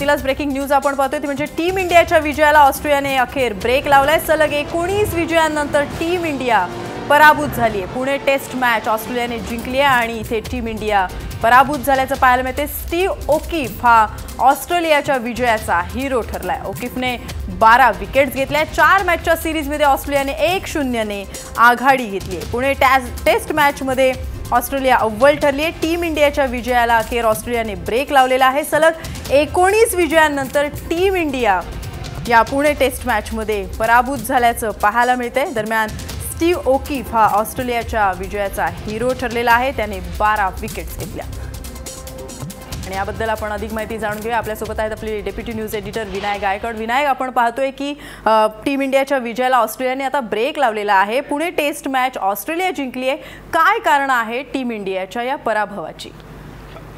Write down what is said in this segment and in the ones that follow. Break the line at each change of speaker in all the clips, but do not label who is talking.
तिलाच breaking news आपण पाहतोय ती म्हणजे टीम इंडियाच्या विजयाला ऑस्ट्रेलियाने अखेर ब्रेक लावलाय। सलग 19 विजयांनंतर टीम इंडिया पराभूत झाली आहे। पुणे टेस्ट मॅच ऑस्ट्रेलियाने जिंकली आहे आणि इथे टीम इंडिया पराभूत झाल्याचं पाहायला मिळते। स्टीव्ह ओकीफ हा ऑस्ट्रेलियाच्या विजयाचा हिरो ठरलाय। ओकीफने 12 विकेट्स घेतल्या। 4 मॅचच्या सीरीजमध्ये ऑस्ट्रेलियाने 1-0 ने आघाडी घेतली आहे। पुणे टेस्ट मॅचमध्ये ऑस्ट्रेलिया अव्वल ठरली आहे। टीम इंडियाच्या विजयाला अखेर ऑस्ट्रेलियाने ब्रेक लावलेला आहे। सलग 19 विजयांनंतर टीम इंडिया या पुणे टेस्ट मॅचमध्ये पराभूत झाल्याचं पाहायला मिळते। दरम्यान स्टीव्ह ओकीफ हा ऑस्ट्रेलियाच्या विजयाचा हिरो ठरलेला आहे। त्याने 12 विकेट्स घेतल्या आणि याबद्दल आपण अधिक माहिती जाणून घेऊया। आपल्यासोबत आहेत आपले deputy news editor Vinayak Gaikwad. Vinayak, आपण पाहतोय की टीम इंडियाच्या विजयाला ऑस्ट्रेलियाने आता ब्रेक लावलेला आहे। पुणे टेस्ट मॅच ऑस्ट्रेलिया जिंकली आहे। काय कारण आहे टीम इंडियाच्या या पराभवाची?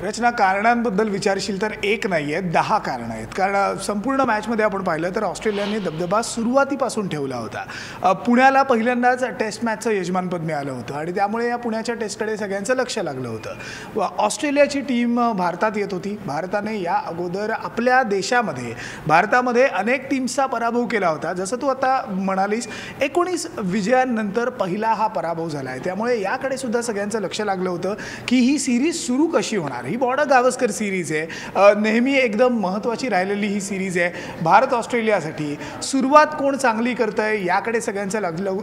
रचना, कारणांबद्दल विचारशील तर एक नाही आहेत, 10 कारण आहेत। कारण संपूर्ण मॅचमध्ये आपण पाहिलं तर ऑस्ट्रेलियाने दबदबा सुरुवातीपासून ठेवला होता। पुण्याला पहिल्यांदाच टेस्ट मॅचचं यजमानपद मिळालं होतं आणि त्यामुळे या पुण्याच्या टेस्टकडे सगळ्यांचं लक्ष लागलं होतं। ऑस्ट्रेलियाची टीम भारतात येत होती। भारताने या अगोदर आपल्या देशामध्ये भारतामध्ये अनेक टीम्सचा पराभव केला होता। जसं तू आता म्हणालीस, 19 विजयांनंतर पहिला हा पराभव झाला आहे। त्यामुळे याकडे सुद्धा सगळ्यांचं लक्ष लागलं होतं की ही सिरीज सुरू कशी होणार। ही बॉर्डर गावस्कर सिरीज आहे, नेहमी एकदम महत्त्वाची राहिलेली ही सिरीज आहे भारत ऑस्ट्रेलियासाठी। सुरुवात कोण चांगली करतंय याकडे सगळ्यांचं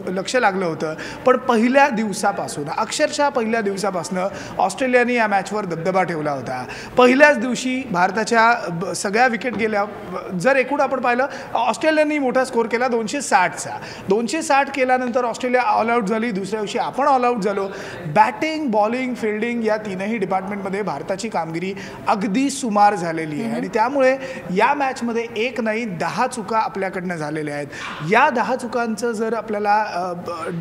लक्ष लागलं होतं। पण पहिल्या दिवसापासून, अक्षरशः पहिल्या दिवसापासून ऑस्ट्रेलियाने या मॅचवर दबदबा ठेवला होता। पहिल्याच दिवशी भारताच्या सगळ्या विकेट गेल्या। जर एकूण आपण पाहिलं, ऑस्ट्रेलियाने मोठा स्कोर केला 260चा। 260 केल्यानंतर ऑस्ट्रेलिया ऑल आऊट झाली। दुसऱ्या दिवशी आपण ऑल आऊट झालो। बॅटिंग, बॉलिंग, फिल्डिंग या तीनही डिपार्टमेंटमध्ये भारताची कामगिरी अगदी सुमार झालेली आहे आणि त्यामुळे या मॅचमध्ये एक नाही 10 चुका आपल्याकडनं झालेल्या आहेत। या 10 चुकांचं जर आपल्याला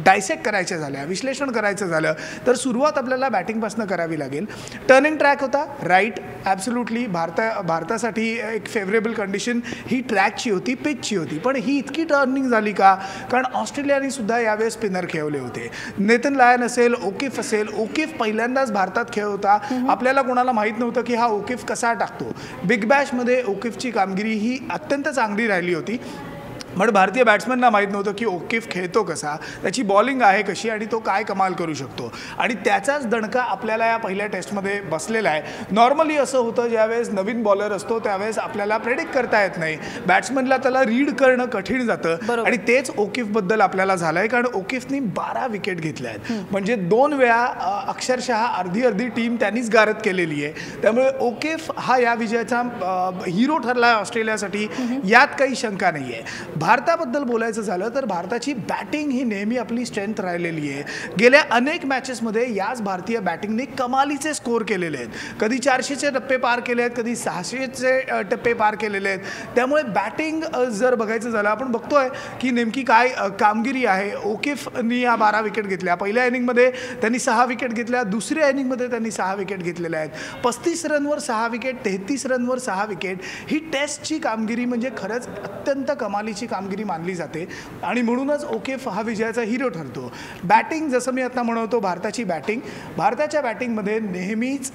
डायसेक्ट करायचं झालं, विश्लेषण करायचं झालं तर सुरुवात आपल्याला बॅटिंगपासून करावी लागेल। टर्निंग ट्रॅक होता, राईट, ॲब्सोल्युटली भारतासाठी एक फेवरेबल कंडिशन ही ट्रॅकची होती, पिचची होती। पण ही इतकी टर्निंग झाली का? कारण ऑस्ट्रेलियाने सुद्धा यावेळेस स्पिनर खेळवले होते। नेथन लायन असेल, ओकीफ असेल। ओकीफ पहिल्यांदाच भारतात खेळ होता। आपल्याला कोणाला माहित नव्हतं की हा ओकीफ कसा टाकतो। बिग बॅशमध्ये ओकीफची कामगिरी ही अत्यंत चांगली राहिली होती। पण भारतीय बॅट्समनला माहीत नव्हतं की ओकीफ खेळतो कसा, त्याची बॉलिंग आहे कशी आणि तो काय कमाल करू शकतो। आणि त्याचाच दणका आपल्याला या पहिल्या टेस्टमध्ये बसलेला आहे। नॉर्मली असं होतं, ज्यावेळेस नवीन बॉलर असतो त्यावेळेस आपल्याला प्रेडिक्ट करता येत नाही, बॅट्समनला त्याला रीड करणं कठीण जातं आणि तेच ओकीफबद्दल आपल्याला झालं आहे। कारण ओकीफनी 12 विकेट घेतल्या आहेत, म्हणजे 2 वेळा अक्षरशः अर्धी टीम त्यांनीच गारद केलेली आहे। त्यामुळे ओकीफ हा या विजयाचा हिरो ठरला आहे ऑस्ट्रेलियासाठी, यात काही शंका नाही आहे। भारताबद्दल बोलायचं झालं तर भारताची बॅटिंग ही नेहमी आपली स्ट्रेंथ राहिलेली आहे। गेल्या अनेक मॅचेसमध्ये याच भारतीय बॅटिंगने कमालीचे स्कोर केलेले आहेत। कधी 400चे टप्पे पार केले आहेत, कधी 600चे टप्पे पार केलेले आहेत। त्यामुळे बॅटिंग जर बघायचं झालं, आपण बघतोय की नेमकी काय कामगिरी आहे। ओकीफनी या 12 विकेट घेतल्या। पहिल्या इनिंगमध्ये त्यांनी 6 विकेट घेतल्या, दुसऱ्या इनिंगमध्ये त्यांनी 6 विकेट घेतलेल्या आहेत। 35 रनवर 6 विकेट, 33 रनवर 6 विकेट, ही टेस्टची कामगिरी म्हणजे खरंच अत्यंत कमालीची कामगिरी मानली जाते आणि म्हणूनच ओकीफ हा विजयाचा हिरो ठरतो। बॅटिंग, जसं मी आता म्हणतो, भारताच्या बॅटिंगमध्ये नेहमीच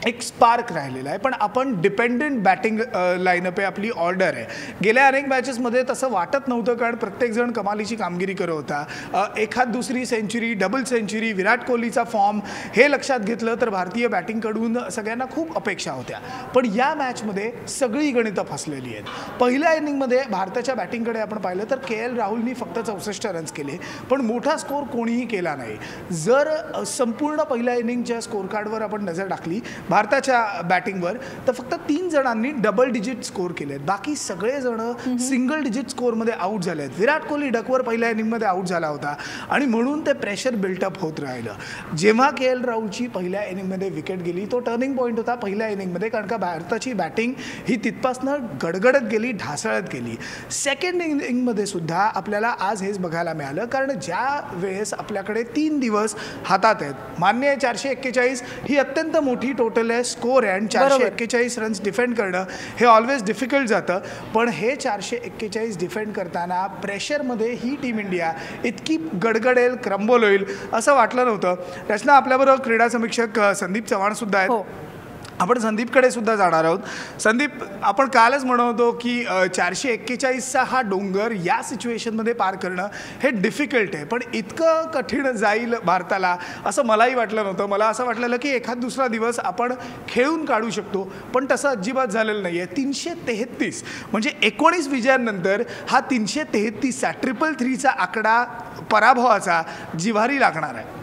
एक स्पार्क राहिलेला आहे। पण आपण डिपेंडंट बॅटिंग लाईनअप आहे, आपली ऑर्डर आहे। गेल्या अनेक मॅचेसमध्ये तसं वाटत नव्हतं, कारण प्रत्येकजण कमालीची कामगिरी करत होता। एखाद दुसरी सेंचुरी, डबल सेंचुरी, विराट कोहलीचा फॉर्म हे लक्षात घेतलं तर भारतीय बॅटिंगकडून सगळ्यांना खूप अपेक्षा होत्या। पण या मॅचमध्ये सगळी गणितं फसलेली आहेत। पहिल्या इनिंगमध्ये भारताच्या बॅटिंगकडे आपण पाहिलं तर KL राहुलनी फक्त 64 रन्स केले, पण मोठा स्कोर कोणीही केला नाही। जर संपूर्ण पहिल्या इनिंगच्या स्कोर कार्डवर आपण नजर टाकली भारताच्या बॅटिंगवर, तर फक्त 3 जणांनी डबल डिजिट स्कोर केले आहेत, बाकी सगळेजण सिंगल डिजिट स्कोरमध्ये आऊट झाले आहेत। विराट कोहली डकवर पहिल्या इनिंगमध्ये आऊट झाला होता आणि म्हणून ते प्रेशर बिल्टअप होत राहिलं। जेव्हा KL राहुलची पहिल्या इनिंगमध्ये विकेट गेली, तो टर्निंग पॉईंट होता पहिल्या इनिंगमध्ये, कारण का भारताची बॅटिंग ही तिथपासनं गडगडत गेली, ढासळत गेली। सेकंड इनिंगमध्ये सुद्धा आपल्याला आज हेच बघायला मिळालं, कारण ज्या वेळेस आपल्याकडे 3 दिवस हातात आहेत, मान्य आहे 441 ही अत्यंत मोठी टोटल स्कोर आहे आणि 441 रन्स डिफेंड करणं हे ऑलवेज डिफिकल्ट जातं। पण हे 441 डिफेंड करताना प्रेशरमध्ये ही टीम इंडिया इतकी गडगडेल, क्रम्बल होईल असं वाटलं नव्हतं। रचना, आपल्याबरोबर क्रीडा समीक्षक संदीप चव्हाण सुद्धा आहेत। आपण संदीपकडे सुद्धा जाणार आहोत. संदीप, आपण कालच म्हणत होतो की 441चा हा डोंगर या सिच्युएशनमध्ये पार करणं हे डिफिकल्ट आहे, पण इतकं कठीण जाईल भारताला असं मलाही वाटलं नव्हतं. मला असं वाटलेलं की एखाद दुसरा दिवस आपण खेळून काढू शकतो, पण तसं अजिबात झालेलं नाही आहे. 333 म्हणजे 19 विजयांनंतर हा 333चा 333चा आकडा पराभवाचा जिव्हारी लागणार आहे.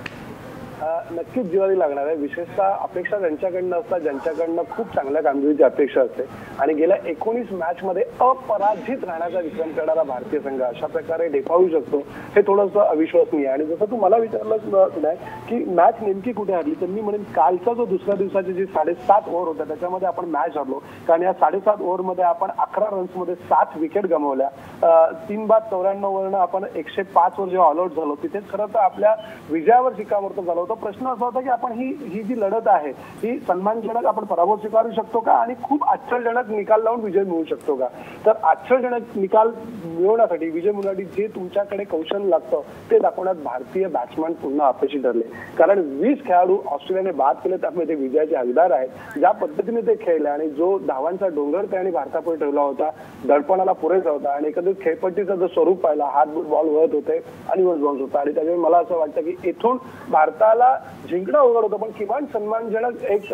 नक्कीच जिव्हारी लागणार आहे. विशेषतः अपेक्षा ज्यांच्याकडनं असतात, ज्यांच्याकडनं खूप चांगल्या कामगिरीची अपेक्षा असते आणि गेल्या 19 मॅचमध्ये अपराजित राहण्याचा विक्रम करणारा भारतीय संघ अशा प्रकारे डेपावू शकतो हे थोडंसं अविश्वसनीय. आणि जसं तू मला विचारलं की मॅच नेमकी कुठे हरली, तर मी म्हणेन कालचा जो दुसऱ्या दिवसाची जी 7.5 ओव्हर होत्या त्याच्यामध्ये आपण मॅच हरलो. कारण या 7.5 ओव्हरमध्ये आपण 11 रन्समध्ये 7 विकेट गमावल्या. 3/94 वरनं आपण 105 वर जेव्हा ऑलआउट झालो तिथेच खरं तर आपल्या विजयावर शिक्कामोर्तब झालं होतं. प्रश्न असा होता की आपण ही जी लढत आहे ही सन्मानजनक आपण पराभव स्वीकारू शकतो का आणि खूप आश्चर्यजनक निकाल लावून विजय मिळवू शकतो का. तर आश्चर्यजनक निकाल मिळवण्यासाठी, विजय मिळवण्यासाठी जे तुमच्याकडे कौशल्य लागतं ते दाखवण्यात भारतीय बॅट्समॅन पूर्ण अपयशी ठरले. कारण 20 खेळाडू ऑस्ट्रेलियाने बाद केले, त्यामुळे ते विजयाचे हकदार आहेत. ज्या पद्धतीने ते खेळले आणि जो धावांचा डोंगर त्यांनी भारतापुढे ठेवला होता दडपणाला पुरेसा होता. आणि एकंदरीत खेळपट्टीचं जर स्वरूप पाहिला, हात बॉल वळत होते आणि बाउन्स होता. आणि त्याच्यामुळे मला असं वाटतं की इथून भारताला जिंकणं अवघड होतं, पण किमान सन्मानजनक एक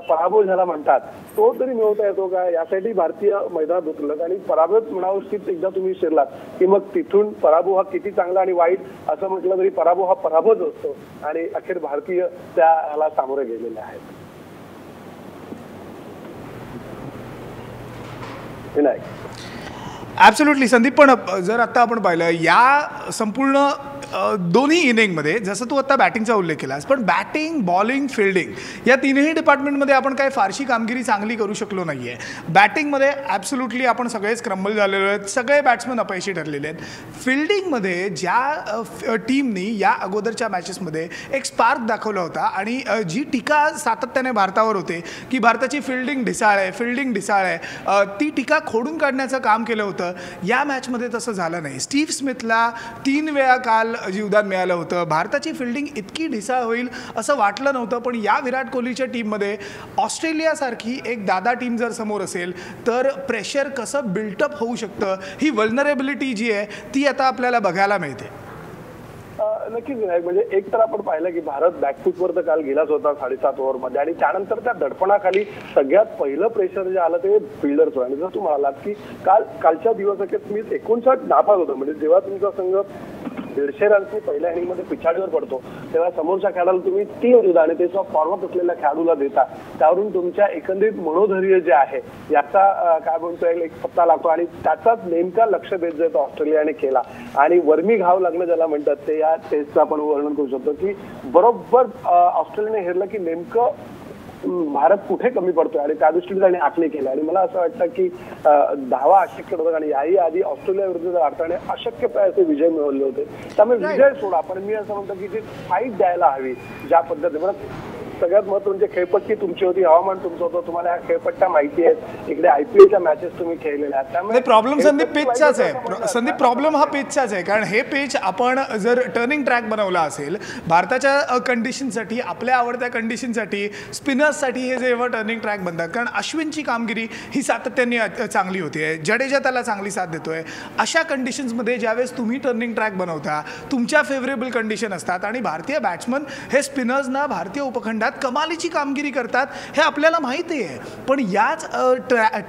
पराभव झाला म्हणतात तो तरी मिळवता येतो का, यासाठी भारतीय मैदानात उतरलं. आणि पराभव म्हणावं एकदा तुम्ही शिरलात की मग तिथून पराभव हा किती चांगला आणि वाईट असं म्हटलं तरी पराभव हा पराभवच असतो. आणि अखेर भारतीय त्याला सामोरे गेलेले आहेत. विनायक,
ॲब्सोल्युटली संदीप, पण जर आता आपण पाहिलं या संपूर्ण दोन्ही इनिंगमध्ये, जसं तू आता बॅटिंगचा उल्लेख केलास, पण बॅटिंग, बॉलिंग, फिल्डिंग या तिन्ही डिपार्टमेंटमध्ये आपण काय फारशी कामगिरी चांगली करू शकलो नाही आहे. बॅटिंगमध्ये ॲब्सोल्युटली आपण सगळेच क्रम्बल झालेलो आहेत, सगळे बॅट्समन अपयशी ठरलेले आहेत. फिल्डिंगमध्ये ज्या टीमनी या अगोदरच्या मॅचेसमध्ये एक स्पार्क दाखवला होता आणि जी टीका सातत्याने भारतावर होते की भारताची फिल्डिंग ढिसाळ आहे, ती टीका खोडून काढण्याचं काम केलं होतं. या मॅचमध्ये तसं झालं नाही. स्टीव्ह स्मिथला 3 वेळा काल जीवदान मिळालं होतं. भारताची फिल्डिंग इतकी ढिसाळ होईल असं वाटलं नव्हतं, पण या विराट कोहलीच्या टीममध्ये ऑस्ट्रेलियासारखी एक दादा टीम जर समोर असेल तर प्रेशर कसं बिल्टअप होऊ शकतं, ही वल्नरेबिलिटी जी आहे ती आता आपल्याला बघायला मिळते.
नक्कीच विनायक, म्हणजे एक तर आपण पाहिलं की भारत बॅकफूटवर तर काल गेलाच होता 7.5 ओव्हरमध्ये आणि त्यानंतर त्या दडपणाखाली सगळ्यात पहिलं प्रेशर जे आलं ते फिल्डरचं. आणि जर तू म्हणालात की कालच्या दिवसात स्मिथ 59 नापास होतं. म्हणजे जेव्हा तुमचा संघ 150 रन्सनी पहिल्या इनिंगमध्ये पिछाडीवर पडतो तेव्हा समोरच्या खेळाडूला तुम्ही 3 देता आणि त्याचा फॉर्मअप असलेल्या खेळाडूला देता. त्यावरून तुमच्या एकंदरीत मनोधैर्य जे आहे याचा काय म्हणतो एक पत्ता लागतो. आणि त्याचाच नेमका लक्ष भेद जो ऑस्ट्रेलियाने केला आणि वर्मी घाव लागणं ज्याला म्हणतात ते या टेस्टचं आपण वर्णन करू शकतो की बरोबर ऑस्ट्रेलियाने हेरलं की नेमकं भारत कुठे कमी पडतोय आणि त्या दृष्टीने त्यांनी आखणी केलं. आणि मला असं वाटतं की धावा अशक्य होतं आणि याही आधी ऑस्ट्रेलिया विरुद्ध भारताने अशक्य असे विजय मिळवले होते. त्यामुळे विजय सोडा, पण मी असं म्हणतो की जी फाईट द्यायला हवी ज्या पद्धतीने. सगळ्यात महत्त्वाचं म्हणजे खेळपट्टी तुमची होती, हवामान तुमचं होतं, तुम्हाला ह्या खेळपट्ट्या माहिती आहेत, इकडे IPLच्या मॅचेस तुम्ही खेळलेल्या आहेत. त्यामुळे
प्रॉब्लेम संदीप पिचचाच आहे. संदीप प्रॉब्लेम हा पिचचाच आहे, कारण हे पिच आपण जर टर्निंग ट्रॅक बनवला असेल भारताच्या कंडिशनसाठी, आपल्या आवडत्या कंडिशनसाठी, स्पिनर्ससाठी हे जेव्हा टर्निंग ट्रॅक बनतात, कारण अश्विनची कामगिरी ही सातत्याने चांगली होती, जडेजा त्याला चांगली साथ देतोय. अशा कंडिशन्समध्ये ज्यावेळेस तुम्ही टर्निंग ट्रॅक बनवता तुमच्या फेवरेबल कंडिशन असतात आणि भारतीय बॅट्समन हे स्पिनर्सना भारतीय उपखंडात कमालीची कामगिरी करतात हे आपल्याला माहिती आहे. पण याच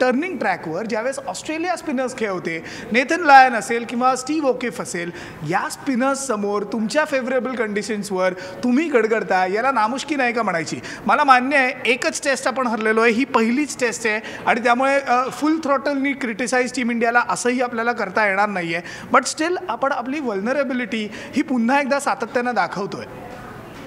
टर्निंग ट्रॅकवर ज्यावेळेस ऑस्ट्रेलिया स्पिनर्स खेळवते, नेथन लायन असेल किंवा स्टीव्ह ओकेफ असेल, या स्पिनर्स समोर तुमच्या फेवरेबल कंडिशन्सवर तुम्ही गडगडता, याला नामुष्की नाही का म्हणायची. मला मान्य आहे एकच टेस्ट आपण हरलेलो आहे, ही पहिलीच टेस्ट आहे आणि त्यामुळे फुल थ्रॉटलनी क्रिटिसाइज टीम इंडियाला असंही आपल्याला करता येणार नाही आहे. बट स्टील आपण आपली वल्नरेबिलिटी ही पुन्हा एकदा सातत्यानं दाखवतोय.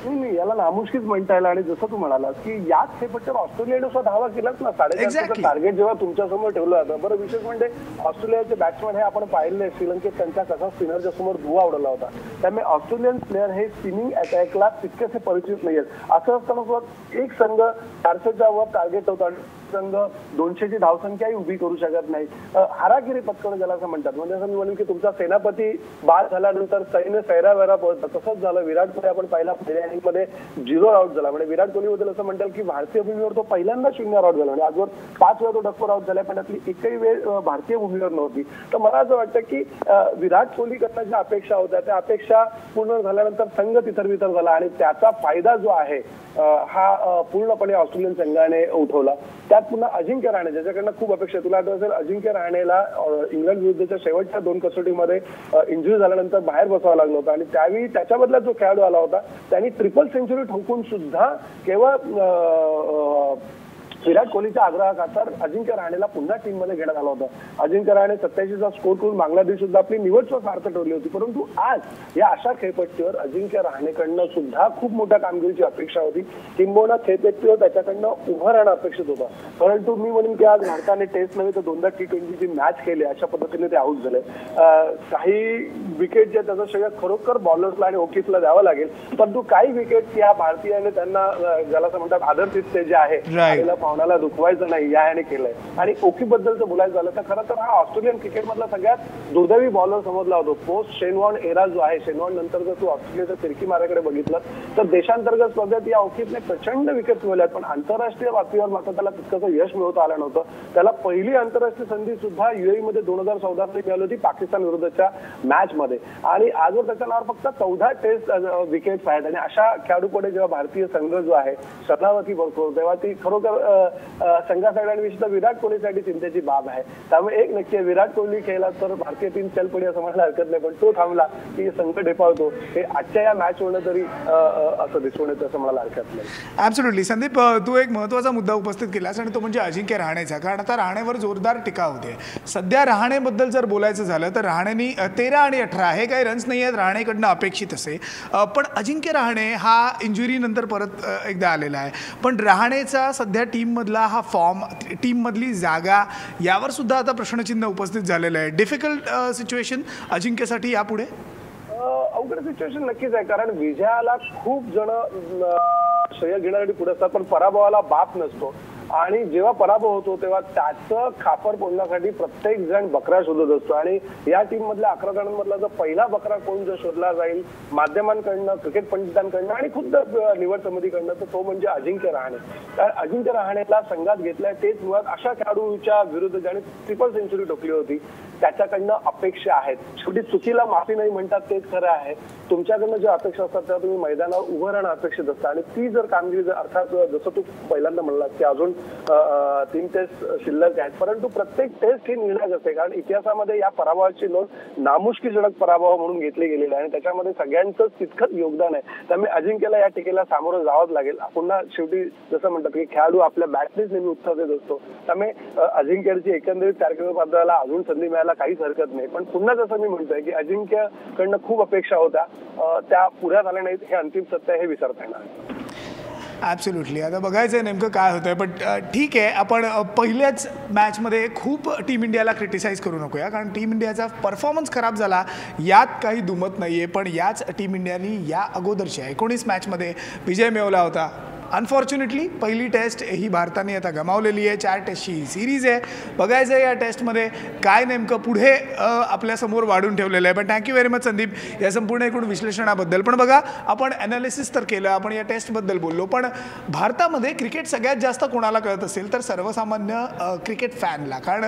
नाही, याला नामुष्कीच म्हणता येईल. आणि जसं तू म्हणालास की याच खेळपट्टीवर ऑस्ट्रेलियाने सुद्धा धावा केलाच ना. 4.5 टार्गेट जेव्हा तुमच्या समोर ठेवलं जातं. बरं, विशेष म्हणजे ऑस्ट्रेलियाचे बॅट्समॅन हे आपण पाहिले श्रीलंकेत त्यांच्या कसा स्पिनरच्या समोर धुवा उडवला होता. त्यामुळे ऑस्ट्रेलियन प्लेअर हे स्पिनिंग अटॅकला तितकेसे परिचित नाही आहेत. असं असताना एक संघ 400च्या वर टार्गेट होता संघ 200ची धावसंख्याही उभी करू शकत नाही. हारागिरी पत्करणं ज्याला असं म्हणतात. म्हणजे असं मी म्हणेन की तुमचा सेनापती बाद झाल्यानंतर सैन्य सैरावैरा पळतं. तसंच झालं. विराट कोहली आपण पहिल्या इनिंगमध्ये 0 आउट झाला. म्हणजे विराट कोहलीबद्दल असं म्हणतात की भारतीय भूमीवर तो पहिल्यांदा 0 आउट झाला. म्हणजे आजवर 5 वेळा तो डक्कर आउट झाला, पण त्यातली एकही वेळ भारतीय भूमीवर नव्हती. तर मला असं वाटतं की विराट कोहलीकडनं ज्या अपेक्षा होत्या त्या अपेक्षा पूर्ण झाल्यानंतर संघ तिथरबिथर झाला आणि त्याचा फायदा जो आहे हा पूर्णपणे ऑस्ट्रेलियन संघाने उठवला. त्यात पुन्हा अजिंक्य रहाणे ज्याच्याकडनं खूप अपेक्षा, तुला आठवत असेल अजिंक्य रहाणेला इंग्लंड विरुद्धच्या शेवटच्या 2 कसोटीमध्ये इंजुरी झाल्यानंतर बाहेर बसावं लागलं होतं आणि त्यावेळी त्याच्या बदल्यात जो खेळाडू आला होता त्यांनी ट्रिपल सेंचुरी ठोकून सुद्धा केवळ विराट कोहलीच्या आग्रहाखातर अजिंक्य रहाणेला पुन्हा टीम मध्ये घेण्यात आलं होतं. अजिंक्य रहाणे 87चा स्कोर करून बांगलादेश सुद्धा आपली निवड स्वार्थ ठरली होती. परंतु आज या अशा खेळपट्टीवर अजिंक्य रहाणेकडनं सुद्धा खूप मोठ्या कामगिरीची अपेक्षा होती. किंबहुना खेळपट्टीवर त्याच्याकडनं उभं राहणं अपेक्षित होतं. परंतु मी म्हणेन की आज भारताने टेस्ट नव्हे तर 2दा T20ची मॅच खेळली. अशा पद्धतीने ते आऊट झाले. काही विकेट जे त्याचं श्रेय खरोखर बॉलर्सला आणि ओकीफला द्यावं लागेल. परंतु काही विकेट या भारतीयाने त्यांना ज्याला असं म्हणतात आदरतिथ्य जे आहे भावनाला दुखवायचं नाही याने केलंय. आणि ओकी बद्दलचं बोलायचं झालं तर खरं तर हा ऑस्ट्रेलियन क्रिकेटमधला सगळ्यात दुर्दैवी बॉलर समजला होतो. पोस्ट शेन वॉर्न एरा जो आहे, शेन वॉर्न नंतर जर तू ऑस्ट्रेलियाच्या फिरकी माराकडे बघितलं तर देशांतर्गत स्पर्धेत या ओकीफने प्रचंड विकेट मिळवल्यात, पण आंतरराष्ट्रीय पातळीवर मात्र त्याला तितकंसं यश मिळवता आलं नव्हतं. त्याला पहिली आंतरराष्ट्रीय संधी सुद्धा UAE मध्ये 2014 मध्ये मिळाली होती पाकिस्तान विरुद्धच्या मॅच मध्ये. आणि आजवर त्याच्या नावावर फक्त 14 टेस्ट विकेट्स आहेत. आणि अशा खेळाडूकडे जेव्हा भारतीय संघ जो आहे शरणार्थी बघतो तेव्हा ती खरोखर संघासाठी आणि विशेषतः विराट कोहलीसाठी चिंतेची बाब आहे. त्यामुळे एक नक्की विराट कोहली खेळला तर भारतीय टीम चल पडी असं म्हणायला हरकत नाही, पण तो थांबला की संघ ढेपावतो हे आजच्या या मॅच होणं तरी असं दिसून येतं असं म्हणायला हरकत नाही.
ॲब्सोल्युटली. संदीप, तू एक महत्त्वाचा मुद्दा उपस्थित केलास आणि तो म्हणजे अजिंक्य रहाणेचा. कारण आता रहाणेवर जोरदार टीका होते सध्या. रहाणेबद्दल जर बोलायचं झालं तर रहाणेनी 13 आणि 18 हे काही रन्स नाही आहेत रहाणेकडनं अपेक्षित असे, पण अजिंक्य रहाणे हा इंजुरीनंतर परत एकदा आलेला आहे. पण रहाणेचा सध्या टीममधला हा फॉर्म, टीममधली जागा यावर सुद्धा आता प्रश्नचिन्ह उपस्थित झालेलं आहे. डिफिकल्ट सिच्युएशन अजिंक्यसाठी यापुढे?
अवघड सिच्युएशन नक्कीच आहे, कारण विजयाला खूप जण श्रेय घेण्यासाठी पुढे असतात पण पराभवाला बाप नसतो. आणि जेव्हा पराभव होतो तेव्हा त्याचं खापर फोडण्यासाठी प्रत्येक जण बकरा शोधत असतो. आणि या टीम मधल्या 11 जणांमधला जो पहिला बकरा कोण जर शोधला जाईल माध्यमांकडनं, क्रिकेट पंडितांकडनं आणि खुद्द निवड समितीकडनं तर तो म्हणजे अजिंक्य रहाणे. कारण अजिंक्य रहाणेला संघात घेतलाय तेच मुळात अशा खेळाडूच्या विरुद्ध ज्याने ट्रिपल सेंचुरी ठोकली होती त्याच्याकडनं अपेक्षा आहेत. शेवटी चुकीला माफी नाही म्हणतात तेच खरं आहे. तुमच्याकडनं ज्या अपेक्षा असतात तेव्हा तुम्ही मैदानावर उभं राहणं अपेक्षित असतं आणि ती जर कामगिरी अर्थात जसं तू पहिल्यांदा म्हणलास की अजून 3 टेस्ट शिल्लक आहेत, परंतु प्रत्येक टेस्ट ही निर्णायक असते. कारण इतिहासामध्ये या पराभवाची नोंद नामुष्कीजनक पराभव म्हणून घेतली गेलेली आहे आणि त्याच्यामध्ये सगळ्यांचं तितकंच योगदान आहे. त्यामुळे अजिंक्यला या टीकेला सामोरं जावंच लागेल. पुन्हा शेवटी जसं म्हणतात की खेळाडू आपल्या बॅटनेच नेहमी उत्साह देत असतो. त्यामुळे अजिंक्यची एकंदरीत कारकीर्द पात्राला अजून संधी मिळायला काहीच हरकत नाही. पण पुन्हा जसं मी म्हणतोय की अजिंक्यकडनं खूप अपेक्षा होत्या, त्या पुऱ्या झाल्या नाहीत. हे अंतिम सत्य हे विसरता येणार.
ॲब्सोल्युटली. आता बघायचं आहे नेमकं काय होतं आहे. पण ठीक आहे, आपण पहिल्याच मॅचमध्ये खूप टीम इंडियाला क्रिटिसाइज करू नकोया, कारण टीम इंडियाचा परफॉर्मन्स खराब झाला यात काही दुमत नाही आहे. पण याच टीम इंडियाने या अगोदरच्या 19 मॅचमध्ये विजय मिळवला होता. अनफॉर्च्युनेटली पहिली टेस्ट ही भारताने आता गमावलेली आहे. 4 टेस्टची ही सिरीज आहे. बघायचं आहे या टेस्टमध्ये काय नेमकं पुढे आपल्यासमोर वाढून ठेवलेलं आहे. पण थँक्यू व्हेरी मच संदीप या संपूर्ण एकूण विश्लेषणाबद्दल. पण बघा, आपण ॲनालिसिस तर केलं, आपण या टेस्टबद्दल बोललो, पण भारतामध्ये क्रिकेट सगळ्यात जास्त कोणाला कळत असेल तर सर्वसामान्य क्रिकेट फॅनला. कारण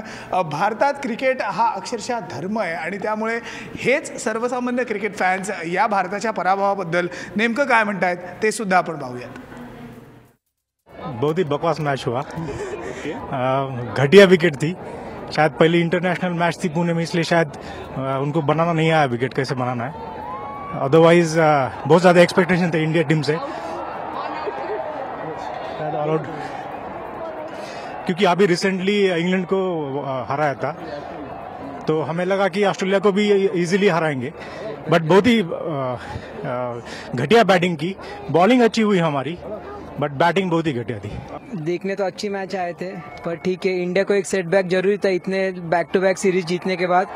भारतात क्रिकेट हा अक्षरशः धर्म आहे आणि त्यामुळे हेच सर्वसामान्य क्रिकेट फॅन्स या भारताच्या पराभवाबद्दल नेमकं काय म्हणतायत ते सुद्धा आपण पाहूयात.
बहुत ही बकवास मैच हुआ, घटिया विकेट थी. शायद पहली इंटरनेशनल मैच थी पुणे में, इसलिए शायद उनको बनाना नहीं आया विकेट कैसे बनाना है. अदरवाइज बहुत ज़्यादा एक्सपेक्टेशन थे इंडिया टीम से, क्योंकि अभी रिसेंटली इंग्लैंड को हराया था तो हमें लगा कि ऑस्ट्रेलिया को भी इजीली हराएंगे. बट बहुत ही घटिया बैटिंग की. बॉलिंग अच्छी हुई हमारी बट बैटिंग बहुत ही घटिया थी.
देखने तो अच्छी मैच आए थे पर ठीक है, इंडिया को एक सेटबैक जरूरी था इतने बैक टू बैक सीरीज जीतने के बाद.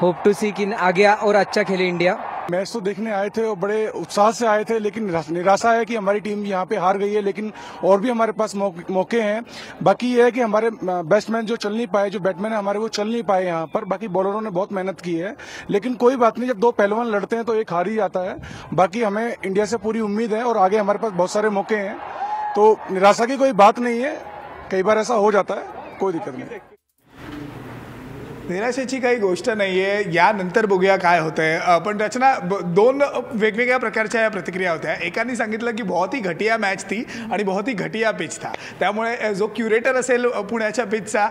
होप टू सी कि आगे और अच्छा खेले इंडिया.
मैच तो देखने आए थे और बड़े उत्साह से आए थे, लेकिन निराशा है कि हमारी टीम यहाँ पे हार गई है। लेकिन और भी हमारे पास मौके हैं। बाकी ये है कि हमारे बैट्समैन जो चल नहीं पाए, जो बैटमैन है हमारे वो चल नहीं पाए यहाँ पर। बाकी बॉलरों ने बहुत मेहनत की है, लेकिन कोई बात नहीं, जब दो पहलवान लड़ते हैं तो एक हार ही जाता है। बाकी हमें इंडिया से पूरी उम्मीद है और आगे हमारे पास बहुत सारे मौके हैं, तो निराशा की कोई बात नहीं है। कई बार ऐसा हो जाता है, कोई दिक्कत नहीं।
निराशेची काही गोष्ट नाही आहे, यानंतर बघूया काय होतंय। पण रचना दोन वेगवेगळ्या प्रकारच्या या प्रतिक्रिया होत्या। एकाने सांगितलं की बहुत ही घटिया मॅच थी आणि बहुत ही घटिया पिच था, त्यामुळे जो क्युरेटर असेल पुण्याच्या पिचचा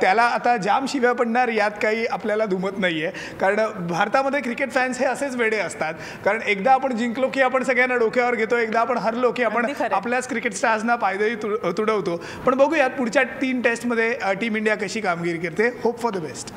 त्याला आता जाम शिव्या पडणार, यात काही आपल्याला दुमत नाही आहे। कारण भारतामध्ये क्रिकेट फॅन्स हे असेच वेडे असतात, कारण एकदा आपण जिंकलो की आपण सगळ्यांना डोक्यावर घेतो, एकदा आपण हरलो की आपण आपल्याच क्रिकेट स्टार्सना पायदळी तुडवतो। पण बघूयात पुढच्या 3 टेस्टमध्ये टीम इंडिया कशी कामगिरी करते। Hope for the best.